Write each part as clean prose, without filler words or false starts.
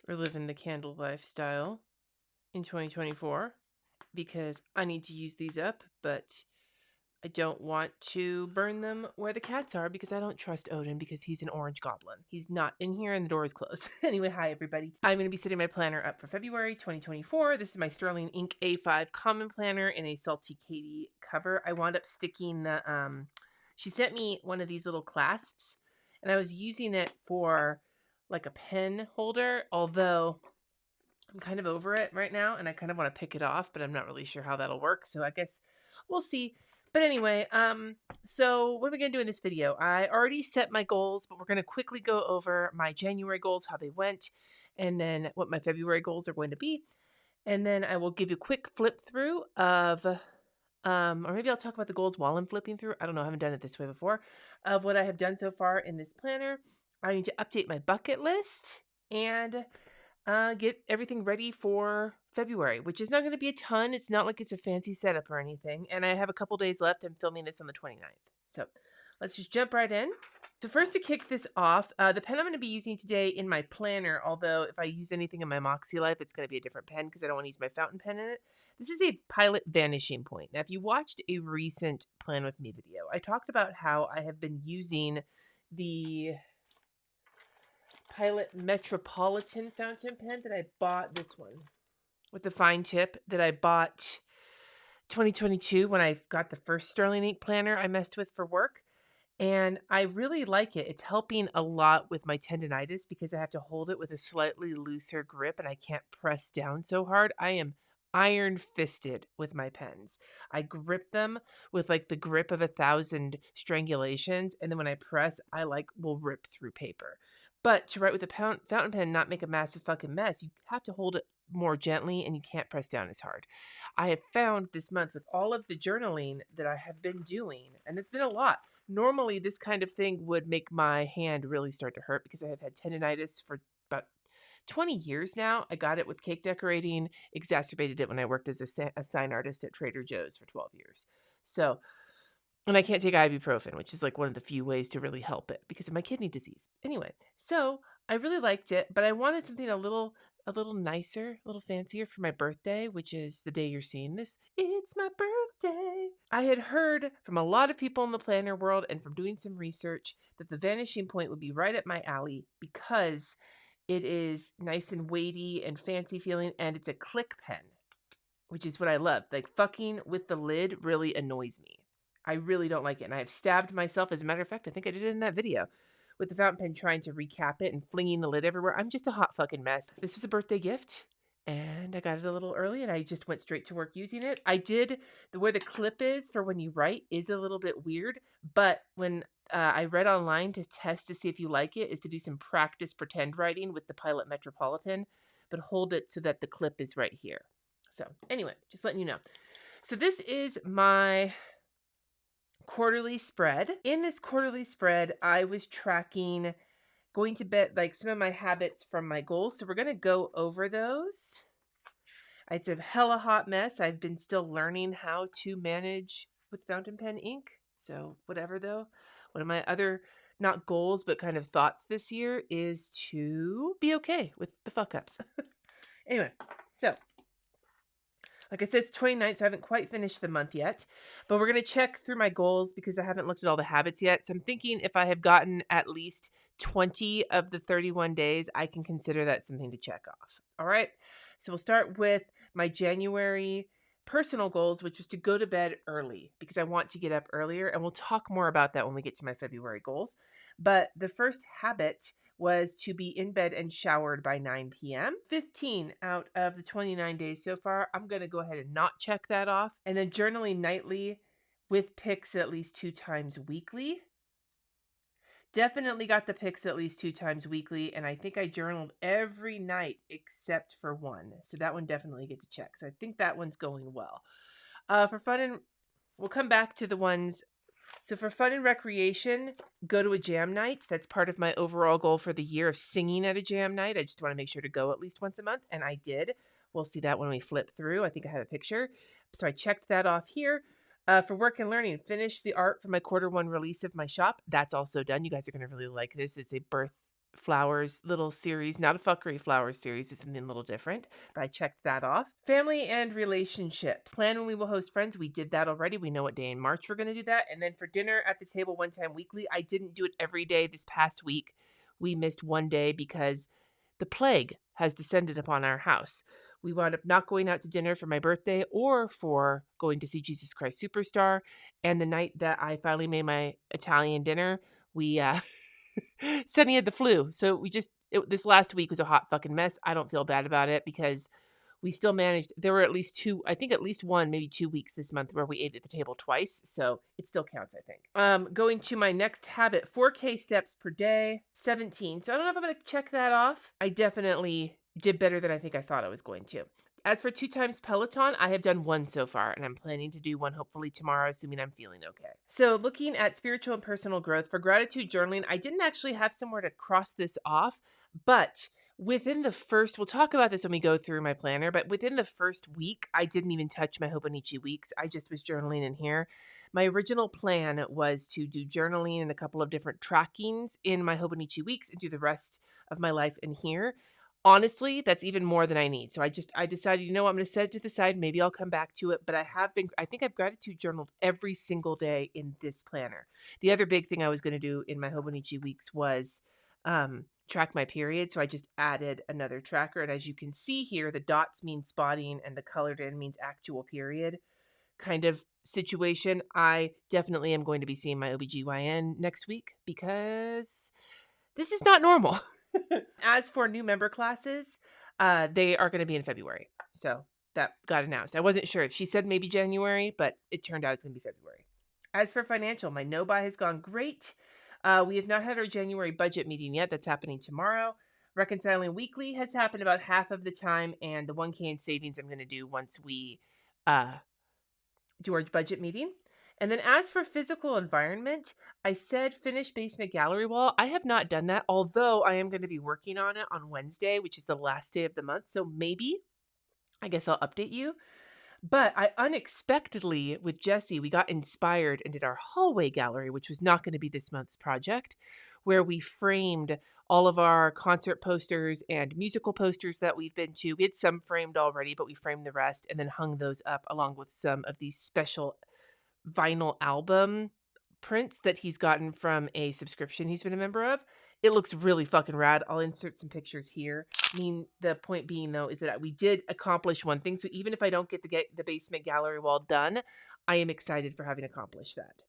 We're living the candle lifestyle in 2024 because I need to use these up, but I don't want to burn them where the cats are because I don't trust Odin because he's an orange goblin. He's not in here and the door is closed. Anyway, hi everybody. I'm going to be setting my planner up for February 2024. This is my Sterling Ink A5 Common Planner in a Salty Katie cover. I wound up sticking the, she sent me one of these little clasps and I was using it for like a pen holder, although I'm kind of over it right now and I kind of want to pick it off, but I'm not really sure how that'll work. So I guess we'll see. But anyway, so what are we going to do in this video? I already set my goals, but we're going to quickly go over my January goals, how they went, and then what my February goals are going to be. And then I will give you a quick flip through of, or maybe I'll talk about the goals while I'm flipping through. I don't know. I haven't done it this way before, of what I have done so far in this planner. I need to update my bucket list and get everything ready for February, which is not going to be a ton. It's not like it's a fancy setup or anything. And I have a couple days left. I'm filming this on the 29th. So let's just jump right in. So first, to kick this off, the pen I'm going to be using today in my planner, although if I use anything in my makselife, it's going to be a different pen because I don't want to use my fountain pen in it. This is a Pilot Vanishing Point. Now, if you watched a recent Plan With Me video, I talked about how I have been using the Pilot Metropolitan fountain pen that I bought, this one with the fine tip that I bought 2022 when I got the first Sterling Ink planner I messed with for work. And I really like it. It's helping a lot with my tendinitis because I have to hold it with a slightly looser grip and I can't press down so hard. I am iron fisted with my pens. I grip them with like the grip of 1,000 strangulations. And then when I press, I will rip through paper. But to write with a fountain pen, not make a massive fucking mess, you have to hold it more gently and you can't press down as hard. I have found this month with all of the journaling that I have been doing, and it's been a lot. Normally, this kind of thing would make my hand really start to hurt because I have had tendinitis for about 20 years now. I got it with cake decorating, exacerbated it when I worked as a sign artist at Trader Joe's for 12 years. So, and I can't take ibuprofen, which is like one of the few ways to really help it because of my kidney disease. Anyway, so I really liked it, but I wanted something a little nicer, a little fancier for my birthday, which is the day you're seeing this. It's my birthday. I had heard from a lot of people in the planner world and from doing some research that the Vanishing Point would be right up my alley because it is nice and weighty and fancy feeling, and it's a click pen, which is what I love. Like, fucking with the lid really annoys me. I really don't like it. And I have stabbed myself. As a matter of fact, I think I did it in that video with the fountain pen trying to recap it and flinging the lid everywhere. I'm just a hot fucking mess. This was a birthday gift and I got it a little early and I just went straight to work using it. I did, where the clip is for when you write is a little bit weird, but when I read online to test to see if you like it is to do some practice pretend writing with the Pilot Metropolitan, but hold it so that the clip is right here. So anyway, just letting you know. So this is my quarterly spread. In this quarterly spread, I was tracking going to bed, like some of my habits from my goals. So we're going to go over those. It's a hella hot mess. I've been still learning how to manage with fountain pen ink. So whatever though, one of my other, not goals, but kind of thoughts this year is to be okay with the fuck ups. Anyway, so like I said, it's 29th, so I haven't quite finished the month yet. But we're going to check through my goals because I haven't looked at all the habits yet. So I'm thinking if I have gotten at least 20 of the 31 days, I can consider that something to check off. All right. So we'll start with my January personal goals, which was to go to bed early because I want to get up earlier. And we'll talk more about that when we get to my February goals. But the first habit was to be in bed and showered by 9 p.m. 15 out of the 29 days so far. I'm going to go ahead and not check that off. And then journaling nightly with pics at least 2 times weekly. Definitely got the pics at least 2 times weekly. And I think I journaled every night except for one. So that one definitely gets a check. So I think that one's going well. For fun and we'll come back to the ones. So for fun and recreation, go to a jam night. That's part of my overall goal for the year of singing at a jam night. I just want to make sure to go at least once a month. And I did. We'll see that when we flip through. I think I have a picture. So I checked that off here. For work and learning, finish the art for my Q1 release of my shop. That's also done. You guys are going to really like this. It's a birth flowers little series, not a fuckery flowers series. It's something a little different, but I checked that off. Family and relationships. Plan when we will host friends. We did that already. We know what day in March we're going to do that. And then for dinner at the table one time weekly, I didn't do it every day this past week. We missed one day because the plague has descended upon our house. We wound up not going out to dinner for my birthday or for going to see Jesus Christ Superstar. And the night that I finally made my Italian dinner, we Sunny had the flu. So this last week was a hot fucking mess. I don't feel bad about it because we still managed. There were at least two, I think at least one, maybe 2 weeks this month where we ate at the table twice. So it still counts, I think. Going to my next habit, 4K steps per day, 17. So I don't know if I'm going to check that off. I definitely did better than I think I thought I was going to. As for 2 times Peloton, I have done 1 so far, and I'm planning to do 1 hopefully tomorrow, assuming I'm feeling okay. So looking at spiritual and personal growth, for gratitude journaling, I didn't actually have somewhere to cross this off, but within the first, we'll talk about this when we go through my planner, but within the first week, I didn't even touch my Hobonichi weeks. I just was journaling in here. My original plan was to do journaling and a couple of different trackings in my Hobonichi weeks and do the rest of my life in here. Honestly, that's even more than I need. So I decided, I'm going to set it to the side. Maybe I'll come back to it. But I think I've gratitude journaled every single day in this planner. The other big thing I was going to do in my Hobonichi weeks was track my period. So I just added another tracker. And as you can see here, the dots mean spotting and the colored in means actual period kind of situation. I definitely am going to be seeing my OBGYN next week because this is not normal. As for new member classes, they are going to be in February. So that got announced. I wasn't sure. She said maybe January, but it turned out it's going to be February. As for financial, my no-buy has gone great. We have not had our January budget meeting yet. That's happening tomorrow. Reconciling weekly has happened about half of the time, and the 1K in savings I'm going to do once we do our budget meeting. And then as for physical environment, I said finish basement gallery wall. I have not done that, although I am going to be working on it on Wednesday, which is the last day of the month. So maybe, I guess I'll update you. But I unexpectedly, with Jessie, we got inspired and did our hallway gallery, which was not going to be this month's project, where we framed all of our concert posters and musical posters that we've been to. We had some framed already, but we framed the rest and then hung those up along with some of these special vinyl album prints that he's gotten from a subscription he's been a member of. It looks really fucking rad. I'll insert some pictures here. The point being, though, is that we did accomplish one thing. So even if I don't get the basement gallery wall done, I am excited for having accomplished that.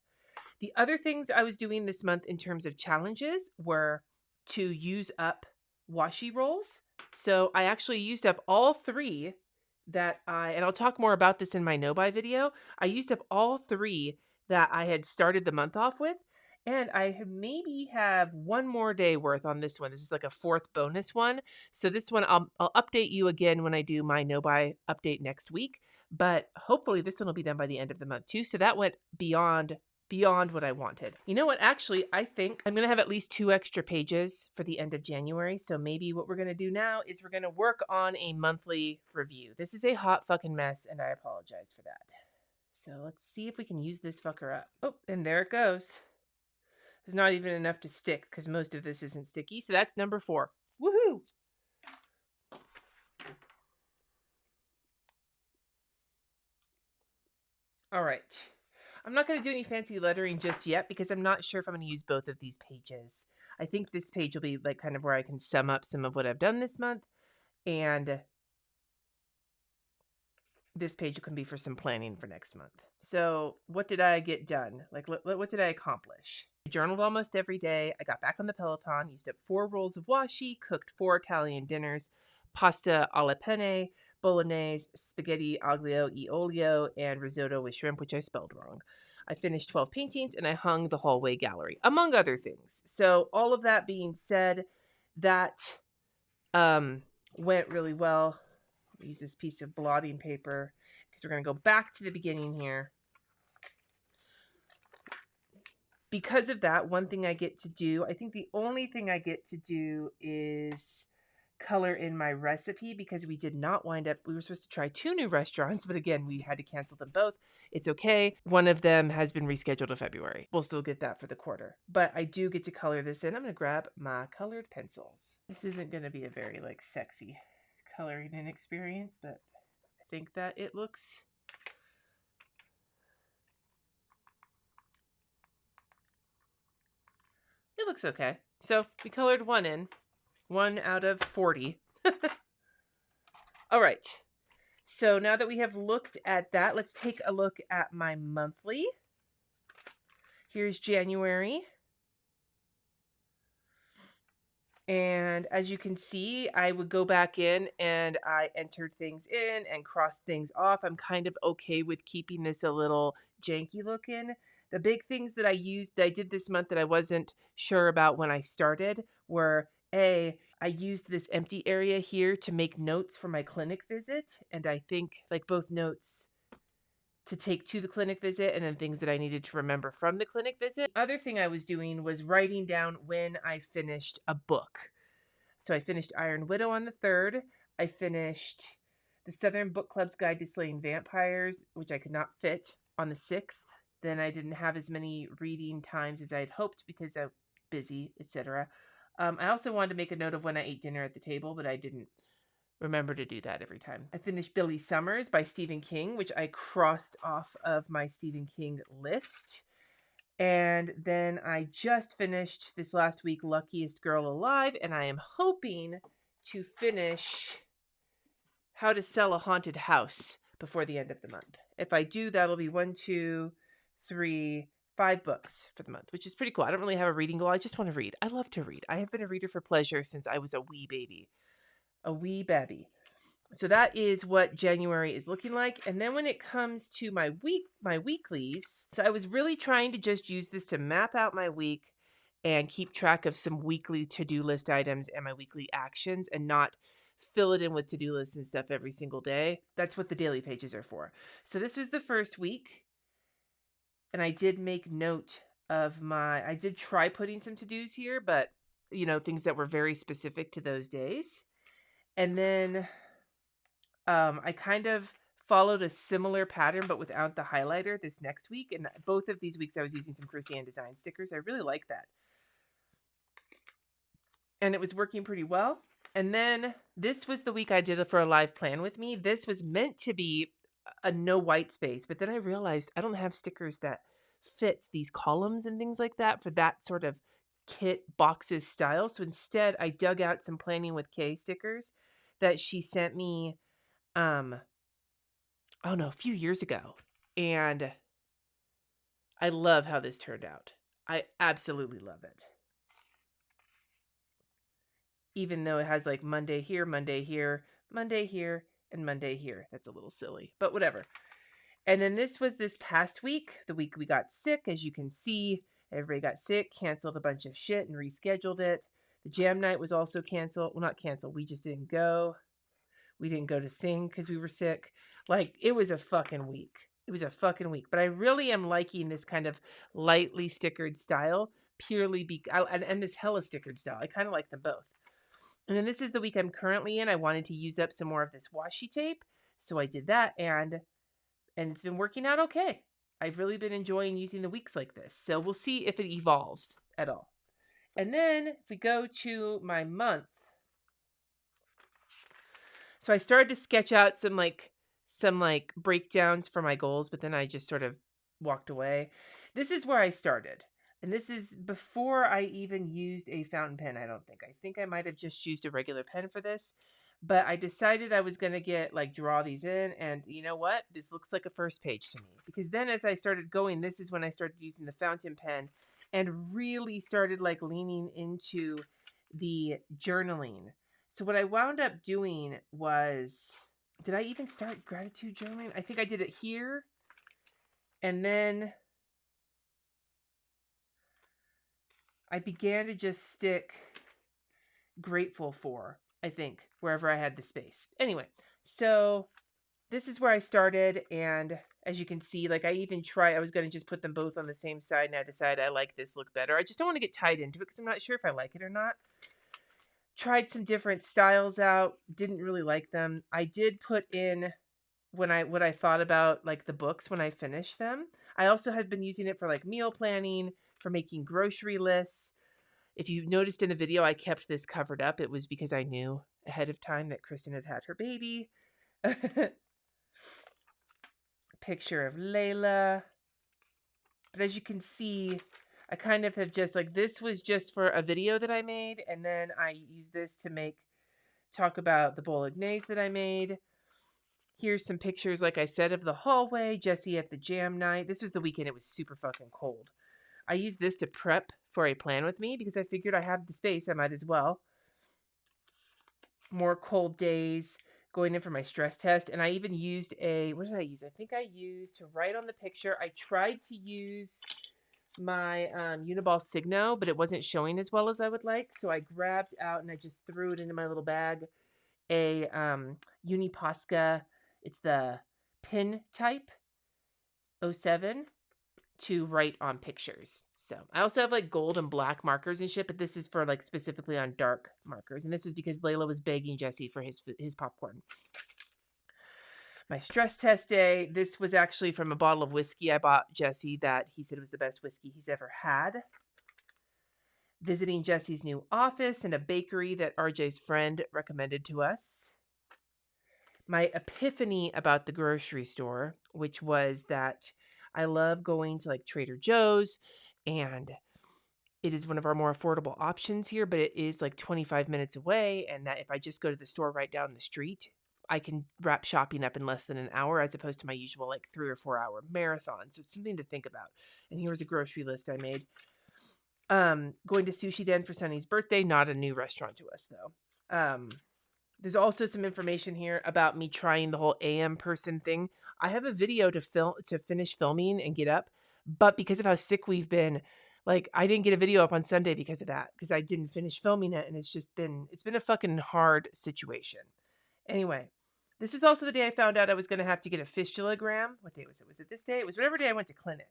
The other things I was doing this month in terms of challenges were to use up washi rolls. So I actually used up all 3 and I'll talk more about this in my no-buy video. I used up all 3 that I had started the month off with. And I maybe have 1 more day worth on this one. This is like a 4th bonus one. So this one, I'll update you again when I do my no-buy update next week. But hopefully this one will be done by the end of the month too. So that went beyond what I wanted. You know what? Actually, I think I'm going to have at least 2 extra pages for the end of January. So maybe what we're going to do now is we're going to work on a monthly review. This is a hot fucking mess, and I apologize for that. So let's see if we can use this fucker up. Oh, and there it goes. There's not even enough to stick because most of this isn't sticky. So that's number 4. Woohoo! All right. I'm not going to do any fancy lettering just yet because I'm not sure if I'm going to use both of these pages. I think this page will be like kind of where I can sum up some of what I've done this month. And this page can be for some planning for next month. So what did I get done? Like, what did I accomplish? I journaled almost every day. I got back on the Peloton, used up 4 rolls of washi, cooked 4 Italian dinners, pasta alla penne, bolognese, spaghetti aglio e olio, and risotto with shrimp, which I spelled wrong. I finished 12 paintings, and I hung the hallway gallery, among other things. So all of that being said, that went really well. I'll use this piece of blotting paper because we're going to go back to the beginning here. Because of that, one thing I get to do, I think the only thing I get to do is color in my recipe because we did not wind up, we were supposed to try 2 new restaurants, but again, we had to cancel them both. It's okay. One of them has been rescheduled to February. We'll still get that for the quarter, but I do get to color this in. I'm going to grab my colored pencils. This isn't going to be a very like sexy coloring in experience, but I think that it looks okay. So we colored one in, 1 out of 40. All right. So now that we have looked at that, let's take a look at my monthly. Here's January. And as you can see, I would go back in and I entered things in and crossed things off. I'm kind of okay with keeping this a little janky looking. The big things that I did this month that I wasn't sure about when I started were I used this empty area here to make notes for my clinic visit. And I think like both notes to take to the clinic visit and then things that I needed to remember from the clinic visit. The other thing I was doing was writing down when I finished a book. So I finished Iron Widow on the 3rd. I finished the Southern Book Club's Guide to Slaying Vampires, which I could not fit, on the 6th. Then I didn't have as many reading times as I had hoped because I was busy, etc. I also wanted to make a note of when I ate dinner at the table, but I didn't remember to do that every time. I finished Billy Summers by Stephen King, which I crossed off of my Stephen King list. And then I just finished this last week Luckiest Girl Alive, and I am hoping to finish How to Sell a Haunted House before the end of the month. If I do, that'll be 1, 2, 3, 5 books for the month, which is pretty cool. I don't really have a reading goal. I just want to read. I love to read. I have been a reader for pleasure since I was a wee baby. A wee babby. So that is what January is looking like. And then when it comes to my weeklies, so I was really trying to just use this to map out my week and keep track of some weekly to-do list items and my weekly actions and not fill it in with to-do lists and stuff every single day. That's what the daily pages are for. So this was the first week. And I did make note of I did try putting some to-dos here, but things that were very specific to those days. And then I kind of followed a similar pattern, but without the highlighter this next week. And both of these weeks I was using some Crucian design stickers. I really like that. And it was working pretty well. And then this was the week I did it for a live plan with me. This was meant to be a no white space, but then I realized I don't have stickers that fit these columns and things like that for that sort of kit boxes style. So instead I dug out some Planning with Kay stickers that she sent me a few years ago. And I love how this turned out. I absolutely love it. Even though it has like Monday here, Monday here, Monday here, and Monday here. That's a little silly, but whatever. And then this was this past week, the week we got sick. As you can see, everybody got sick, canceled a bunch of shit and rescheduled it. The jam night was also canceled. Well, not canceled. We just didn't go. We didn't go to sing because we were sick. Like, it was a fucking week. It was a fucking week. But I really am liking this kind of lightly stickered style, purely and this hella stickered style. I kind of like them both. And then this is the week I'm currently in. I wanted to use up some more of this washi tape. So I did that, and it's been working out okay. I've really been enjoying using the weeks like this. So we'll see if it evolves at all. And then if we go to my month, so I started to sketch out some breakdowns for my goals, but then I just sort of walked away. This is where I started. And this is before I even used a fountain pen, I don't think. I think I might have just used a regular pen for this. But I decided I was going to draw these in. And you know what? This looks like a first page to me. Because then as I started going, this is when I started using the fountain pen and really started leaning into the journaling. So what I wound up doing was, did I even start gratitude journaling? I think I did it here. And then I began to just stick grateful for, I think, wherever I had the space. Anyway, so this is where I started. And as you can see, I was going to just put them both on the same side. And I decided I like this look better. I just don't want to get tied into it because I'm not sure if I like it or not. Tried some different styles out. Didn't really like them. I did put in what I thought about like the books when I finished them. I also had been using it for like meal planning, for making grocery lists. If you noticed in the video, I kept this covered up. It was because I knew ahead of time that Kristen had had her baby. Picture of Layla. But as you can see, I kind of have just like, this was just for a video that I made. And then I used this to talk about the bolognese that I made. Here's some pictures, like I said, of the hallway, Jesse at the jam night. This was the weekend. It was super fucking cold. I used this to prep for a plan with me because I figured I have the space. I might as well. More cold days, going in for my stress test. And I even used what did I use? I think I used to write on the picture. I tried to use my Uniball Signo, but it wasn't showing as well as I would like. So I grabbed out and I just threw it into my little bag. A Uniposca, it's the pin type 07 to write on pictures. So I also have like gold and black markers and shit, but this is for like specifically on dark markers. And this was because Layla was begging Jesse for his popcorn. My stress test day, this was actually from a bottle of whiskey I bought Jesse that he said was the best whiskey he's ever had. Visiting Jesse's new office and a bakery that RJ's friend recommended to us. My epiphany about the grocery store, which was that I love going to like Trader Joe's, and it is one of our more affordable options here, but it is like 25 minutes away, and that if I just go to the store right down the street, I can wrap shopping up in less than an hour as opposed to my usual like 3 or 4 hour marathon. So it's something to think about. And here was a grocery list I made. Going to Sushi Den for Sunny's birthday, not a new restaurant to us though. There's also some information here about me trying the whole AM person thing. I have a video to finish filming and get up, but because of how sick we've been, like I didn't get a video up on Sunday because of that, because I didn't finish filming it, and it's been a fucking hard situation. Anyway, this was also the day I found out I was going to have to get a fistulagram. What day was it? Was it this day? It was whatever day I went to clinic.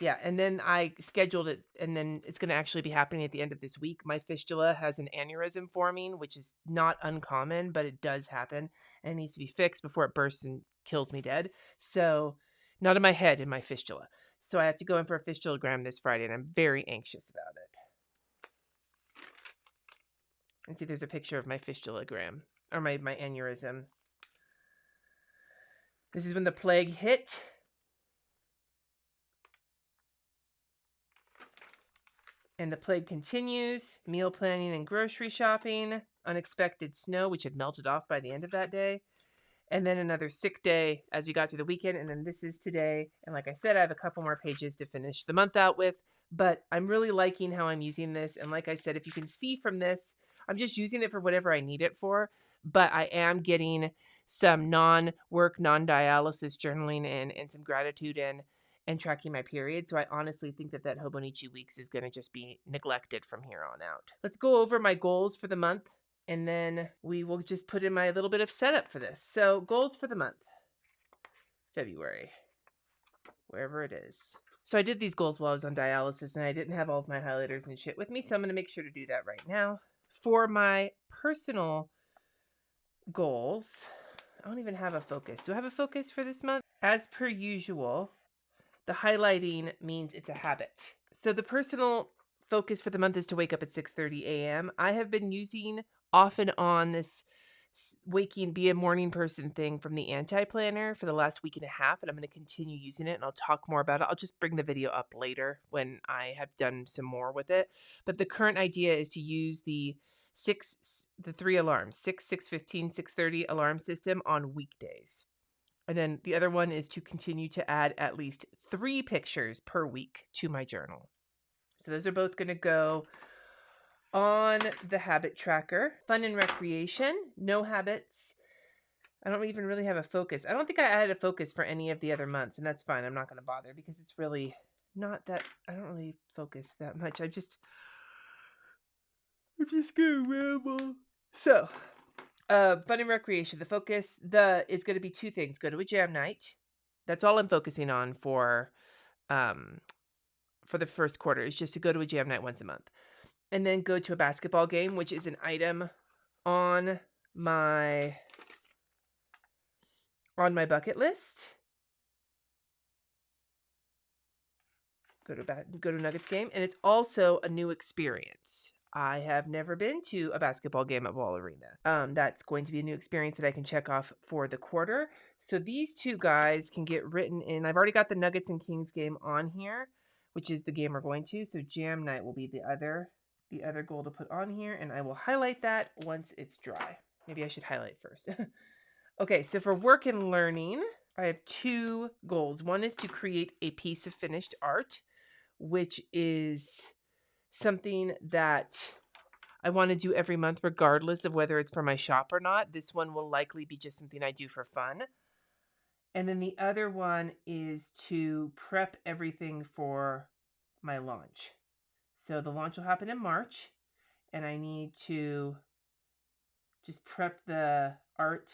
Yeah, and then I scheduled it, and then it's going to actually be happening at the end of this week. My fistula has an aneurysm forming, which is not uncommon, but it does happen, and it needs to be fixed before it bursts and kills me dead. So, not in my head, in my fistula. So I have to go in for a fistulagram this Friday, and I'm very anxious about it. And see, there's a picture of my fistulagram, or my aneurysm. This is when the plague hit. And the plague continues. Meal planning and grocery shopping. Unexpected snow, which had melted off by the end of that day. And then another sick day as we got through the weekend. And then this is today. And like I said, I have a couple more pages to finish the month out with. But I'm really liking how I'm using this. And like I said, if you can see from this, I'm just using it for whatever I need it for. But I am getting some non-work, non-dialysis journaling in and some gratitude in and tracking my period. So I honestly think that Hobonichi Weeks is going to just be neglected from here on out. Let's go over my goals for the month, and then we will just put in my little bit of setup for this. So goals for the month. February. Wherever it is. So I did these goals while I was on dialysis, and I didn't have all of my highlighters and shit with me, so I'm going to make sure to do that right now. For my personal goals, I don't even have a focus. Do I have a focus for this month? As per usual, the highlighting means it's a habit. So the personal focus for the month is to wake up at 6:30 a.m. I have been using off and on this be a morning person thing from the anti-planner for the last week and a half, and I'm going to continue using it, and I'll talk more about it. I'll just bring the video up later when I have done some more with it. But the current idea is to use the 3 alarms, 6, 6:15, 6:30 alarm system on weekdays. And then the other one is to continue to add at least 3 pictures per week to my journal. So those are both going to go on the habit tracker. Fun and recreation, no habits. I don't even really have a focus. I don't think I added a focus for any of the other months, and that's fine. I'm not going to bother because it's really not that, I don't really focus that much. I'm just going to ramble. So, fun and recreation. The focus is going to be 2 things. Go to a jam night. That's all I'm focusing on for the first quarter, is just to go to a jam night once a month. and then go to a basketball game, which is an item on my bucket list. Go to Nuggets game, and it's also a new experience. I have never been to a basketball game at Ball Arena. That's going to be a new experience that I can check off for the quarter. So these two guys can get written in. I've already got the Nuggets and Kings game on here, which is the game we're going to. So Jam Night will be the other goal to put on here, and I will highlight that once it's dry. Maybe I should highlight first. Okay, so for work and learning, I have two goals. One is to create a piece of finished art, which is something that I want to do every month, regardless of whether it's for my shop or not. This one will likely be just something I do for fun. And then the other one is to prep everything for my launch. So the launch will happen in March, and I need to just prep the art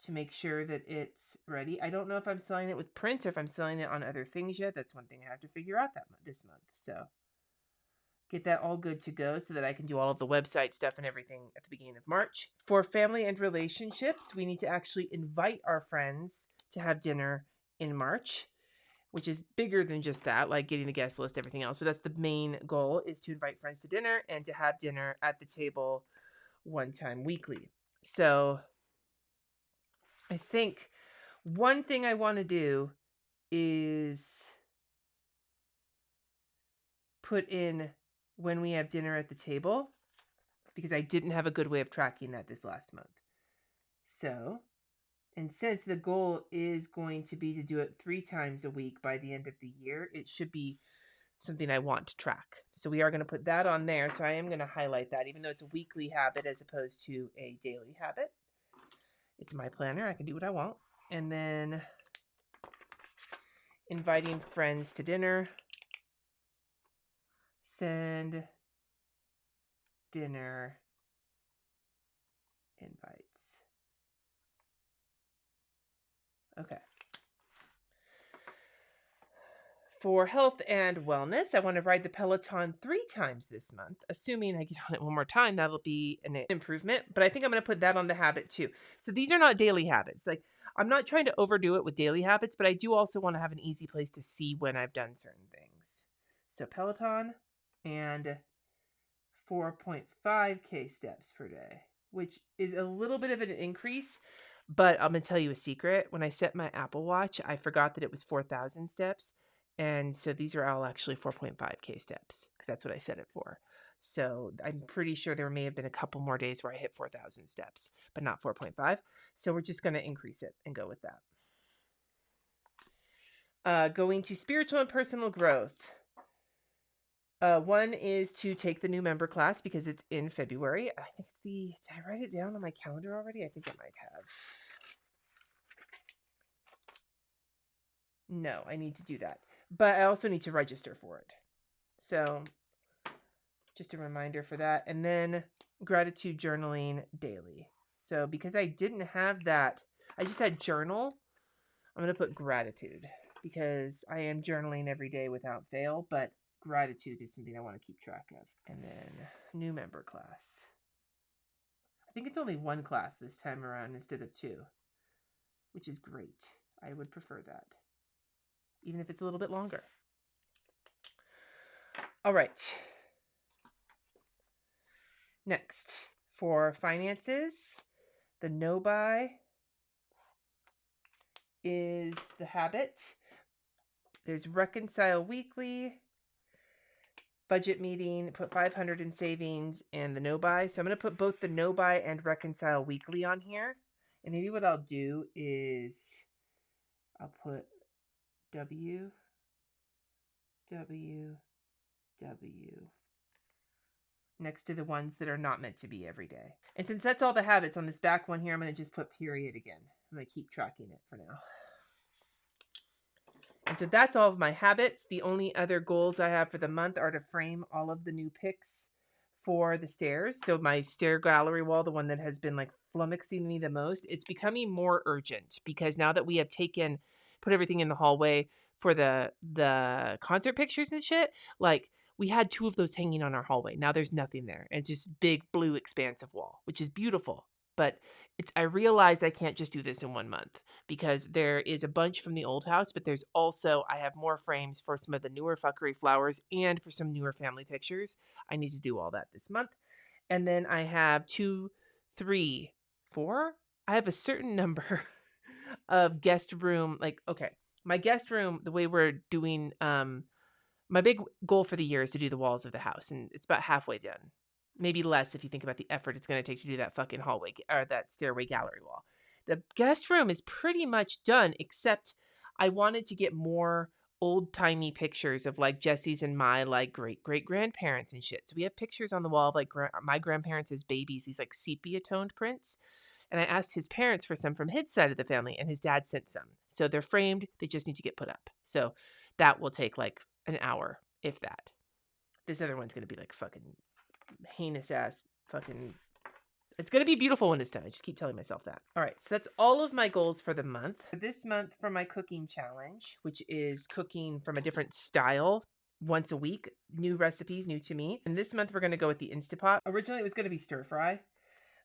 to make sure that it's ready. I don't know if I'm selling it with prints or if I'm selling it on other things yet. That's one thing I have to figure out this month. So get that all good to go so that I can do all of the website stuff and everything at the beginning of March. For family and relationships, we need to actually invite our friends to have dinner in March, which is bigger than just that, like getting the guest list, everything else. But that's the main goal, is to invite friends to dinner and to have dinner at the table one time weekly. So I think one thing I want to do is put in when we have dinner at the table, because I didn't have a good way of tracking that this last month. So, and since the goal is going to be to do it 3 times a week by the end of the year, it should be something I want to track. So we are going to put that on there. So I am going to highlight that, even though it's a weekly habit as opposed to a daily habit. It's my planner. I can do what I want. And then inviting friends to dinner. Send dinner invites. Okay. For health and wellness, I want to ride the Peloton 3 times this month. Assuming I get on it one more time, that'll be an improvement. But I think I'm going to put that on the habit too. So these are not daily habits. Like, I'm not trying to overdo it with daily habits, but I do also want to have an easy place to see when I've done certain things. So Peloton and 4.5K steps per day, which is a little bit of an increase. But I'm going to tell you a secret. When I set my Apple Watch, I forgot that it was 4,000 steps. And so these are all actually 4.5K steps, because that's what I set it for. So I'm pretty sure there may have been a couple more days where I hit 4,000 steps, but not 4.5. So we're just going to increase it and go with that. Going to spiritual and personal growth. One is to take the new member class because it's in February. I think it's did I write it down on my calendar already? I think I might have. No, I need to do that. But I also need to register for it. So just a reminder for that. And then gratitude journaling daily. So because I didn't have that, I just had journal. I'm going to put gratitude because I am journaling every day without fail, but gratitude is something I want to keep track of. And then new member class. I think it's only 1 class this time around instead of 2, which is great. I would prefer that, even if it's a little bit longer. All right. Next, for finances, the no-buy is the habit. There's reconcile weekly, budget meeting, put 500 in savings, and the no-buy. So I'm going to put both the no-buy and reconcile weekly on here. And maybe what I'll do is I'll put W, W, W next to the ones that are not meant to be every day. And since that's all the habits on this back one here, I'm going to just put period again. I'm going to keep tracking it for now. And so that's all of my habits. The only other goals I have for the month are to frame all of the new pics for the stairs. So my stair gallery wall, the one that has been like flummoxing me the most, it's becoming more urgent because now that we have put everything in the hallway for the concert pictures and shit, like We had 2 of those hanging on our hallway. Now there's nothing there. It's just big blue expansive wall, which is beautiful. But I realized I can't just do this in 1 month because there is a bunch from the old house, but there's also, I have more frames for some of the newer fuckery flowers and for some newer family pictures. I need to do all that this month. And then I have 2, 3, 4. I have a certain number of guest room. Like, okay, my guest room, the way we're doing, my big goal for the year is to do the walls of the house, and it's about halfway done. Maybe less if you think about the effort it's going to take to do that fucking hallway or that stairway gallery wall. The guest room is pretty much done, except I wanted to get more old-timey pictures of like Jesse's and my like great-great-grandparents and shit. So we have pictures on the wall of like my grandparents as babies, these like sepia-toned prints. And I asked his parents for some from his side of the family, and his dad sent some. So they're framed. They just need to get put up. So that will take like an hour, if that. This other one's going to be like fucking heinous ass fucking. It's going to be beautiful when it's done. I just keep telling myself that. All right. So that's all of my goals for the month. This month for my cooking challenge, which is cooking from a different style once a week, new recipes, new to me. And this month we're going to go with the Instapot. Originally it was going to be stir fry,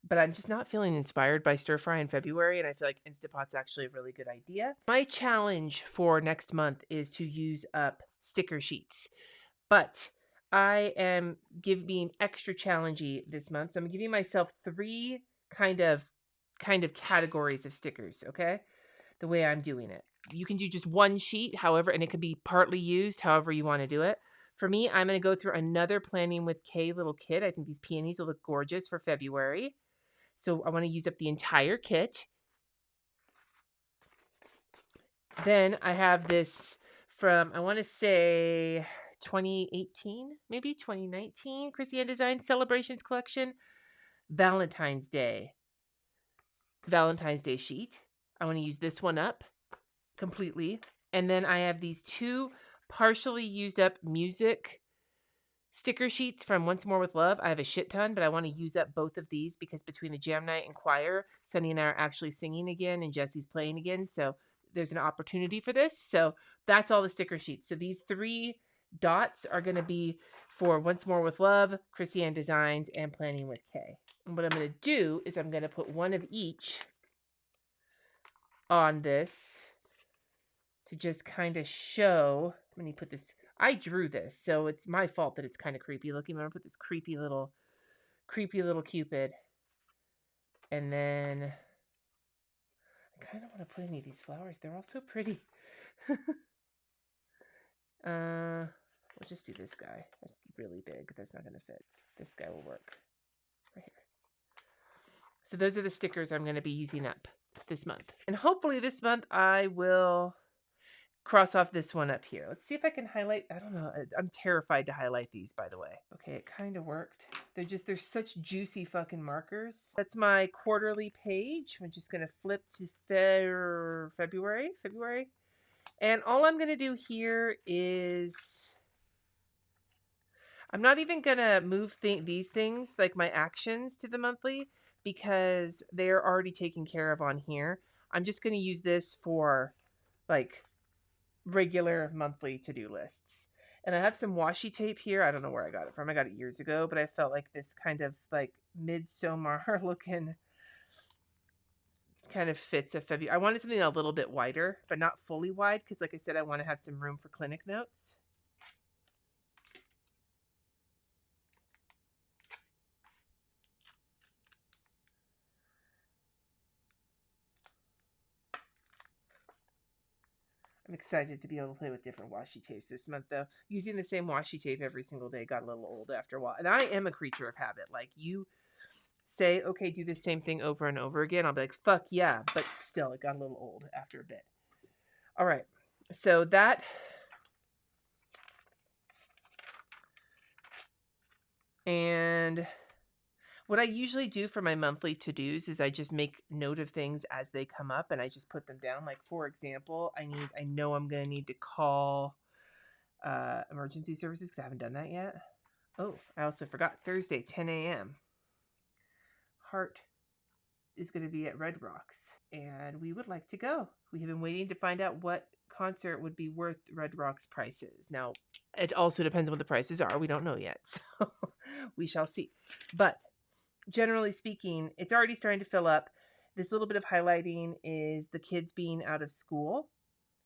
but I'm just not feeling inspired by stir fry in February, and I feel like Instapot's actually a really good idea. My challenge for next month is to use up sticker sheets, but I am being extra challengey this month, so I'm giving myself 3 kind of categories of stickers, okay? The way I'm doing it. You can do just 1 sheet, however, and it can be partly used, however you want to do it. For me, I'm going to go through another Planning with Kay little kit. I think these peonies will look gorgeous for February. So I want to use up the entire kit. Then I have this from, I want to say 2018, maybe 2019, Christiane Design Celebrations Collection. Valentine's Day sheet. I want to use this one up completely. And then I have these 2 partially used up music sticker sheets from Once More with Love. I have a shit ton, but I want to use up both of these because between the jam night and choir, Sunny and I are actually singing again and Jesse's playing again. So there's an opportunity for this. So that's all the sticker sheets. So these 3 dots are going to be for Once More with Love, Christiane Designs, and Planning with Kay. And what I'm going to do is I'm going to put 1 of each on this to just kind of show. Let me put this. I drew this, so it's my fault that it's kind of creepy looking. I'm gonna put this creepy little Cupid, and then I kind of want to put any of these flowers. They're all so pretty. We'll just do this guy. That's really big. That's not gonna fit. This guy will work right here. So those are the stickers I'm gonna be using up this month, and hopefully this month I will cross off this one up here. Let's see if I can highlight. I don't know. I'm terrified to highlight these, by the way. Okay, it kind of worked. They're such juicy fucking markers. That's my quarterly page. I'm just going to flip to February. And all I'm going to do here is I'm not even going to move these things, like my actions, to the monthly because they're already taken care of on here. I'm just going to use this for like regular monthly to-do lists. And I have some washi tape here. I don't know where I got it from. I got it years ago, but I felt like this kind of like midsummer looking kind of fits a February. I wanted something a little bit wider, but not fully wide because like I said, I want to have some room for clinic notes. I'm excited to be able to play with different washi tapes this month, though. Using the same washi tape every single day got a little old after a while. And I am a creature of habit. Like, you say, okay, do the same thing over and over again. I'll be like, fuck yeah. But still, it got a little old after a bit. All right. So that... And what I usually do for my monthly to-dos is I just make note of things as they come up and I just put them down. Like, for example, I know I'm going to need to call emergency services because I haven't done that yet. Oh, I also forgot Thursday, 10 a.m. Heart is going to be at Red Rocks and we would like to go. We have been waiting to find out what concert would be worth Red Rocks prices. Now, It also depends on what the prices are. We don't know yet, so we shall see. But generally speaking, it's already starting to fill up. This little bit of highlighting is the kids being out of school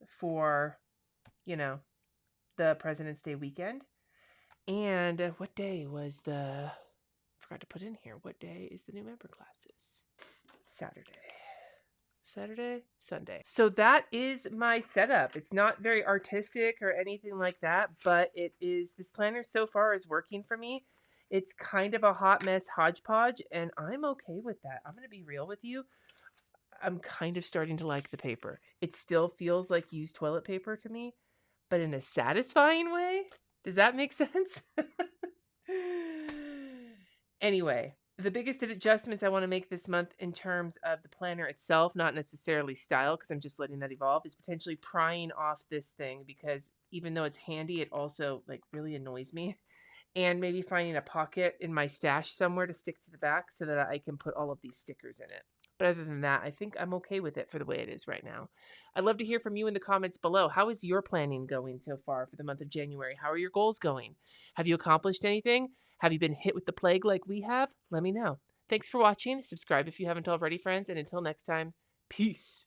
for, the President's Day weekend. And what day was forgot to put in here. What day is the new member classes? Saturday, Sunday. So that is my setup. It's not very artistic or anything like that, but this planner so far is working for me. It's kind of a hot mess hodgepodge, and I'm okay with that. I'm going to be real with you. I'm kind of starting to like the paper. It still feels like used toilet paper to me, but in a satisfying way. Does that make sense? Anyway, the biggest adjustments I want to make this month in terms of the planner itself, not necessarily style, because I'm just letting that evolve, is potentially prying off this thing, because even though it's handy, it also really annoys me. And maybe finding a pocket in my stash somewhere to stick to the back so that I can put all of these stickers in it. But other than that, I think I'm okay with it for the way it is right now. I'd love to hear from you in the comments below. How is your planning going so far for the month of January? How are your goals going? Have you accomplished anything? Have you been hit with the plague like we have? Let me know. Thanks for watching. Subscribe if you haven't already, friends. And until next time, peace.